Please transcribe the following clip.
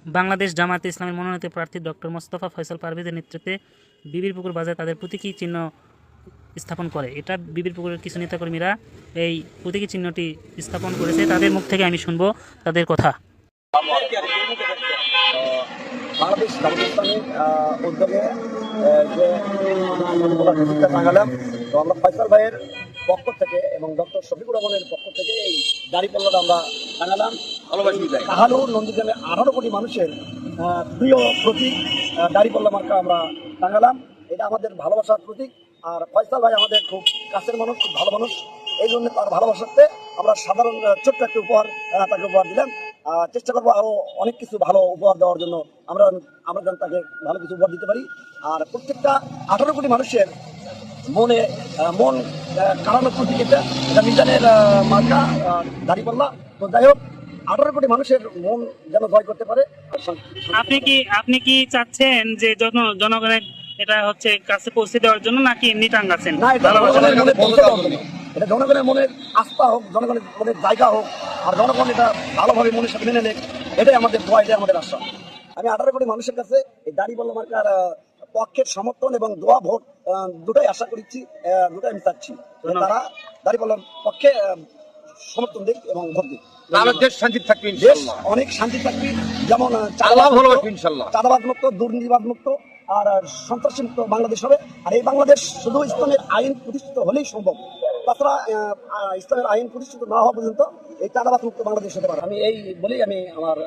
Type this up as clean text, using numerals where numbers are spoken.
বাংলাদেশ জামায়াতে ইসলামের মনোনীত প্রার্থী ডক্টর মোস্তফা ফয়সাল পারভেজের নেতৃত্বে বিবিরপুকুর বাজারে তাদের প্রতীকী চিহ্ন স্থাপন করে। এটা বিবিরপুকুরের কিছু নেতাকর্মীরা এই প্রতীকী চিহ্নটি স্থাপন করেছে। তাদের মুখ থেকে আমি শুনবো তাদের কথা। বাংলাদেশ জামায়াতে ইসলামীর উদ্যোগে যে প্রতীকটা টাঙালাম, তো আমরা ফয়সাল ভাইয়ের পক্ষ থেকে এবং ডক্টর শফিকুর রহমানের পক্ষ থেকে এই দাড়িপাল্লাটা আমরা টাঙালাম। কাহালুর নন্দীগ্রামে 18 কোটি মানুষের প্রিয় প্রতীক দাড়িপাল্লা মার্কা আমরা টাঙালাম। এটা আমাদের ভালোবাসার প্রতীক। আর ফয়সাল ভাই আমাদের খুব কাছের মানুষ, খুব ভালো মানুষ। এই জন্য তার ভালোবাসাতে আমরা সাধারণ ছোট্ট একটা উপহার তাকে উপহার দিলাম। চেষ্টা করবো আরো অনেক কিছু ভালো উপহার দেওয়ার জন্য। আমরা যেন তাকে ভালো কিছু উপহার দিতে পারি। আর প্রত্যেকটা 18 কোটি মানুষের মন কারানোর প্রতীক এটা মিজানের মার্কা দাড়িপাল্লা। তো যাই হোক, 18 কোটি মানুষের মন যেন জয় করতে পারে। আপনি কি চাচ্ছেন যে জনগণের এটা হচ্ছে কাছে পৌঁছে দেওয়ার জন্য, নাকি এমনি টাঙ্গাচ্ছেন? না, এটা জনগণের মনে পৌঁছে দেওয়ার জন্য। এটা জনগণের মনের আস্থা হোক, জনগণের মনের জায়গা হোক, আর জনগণ এটা ভালোভাবে মনের সাথে মেনে নেয়, এটাই আমাদের দোয়া, এটাই আমাদের আশা। আমি 18 কোটি মানুষের কাছে এই দাড়িপাল্লা মার্কার পক্ষের সমর্থন এবং দোয়া ভোট দুটাই আশা করছি, দুটাই আমি চাচ্ছি। তারা দাড়িপাল্লার পক্ষে সমর্থন দিক এবং ভোট দিক। দেশ শান্তি থাকবে, দেশ অনেক শান্তি থাকবে। যেমন চাঁদাবাদ মুক্ত, দুর্নীতিবাদ মুক্ত আর সন্ত্রাসী মুক্ত বাংলাদেশ হবে। আর এই বাংলাদেশ শুধু ইসলামের আইন প্রতিষ্ঠিত হলেই সম্ভব। তাছাড়া ইসলামের আইন প্রতিষ্ঠিত না হওয়া পর্যন্ত এই চাঁদাবাদ মুক্ত বাংলাদেশ হতে পারে। আমি এই বলেই আমি আমার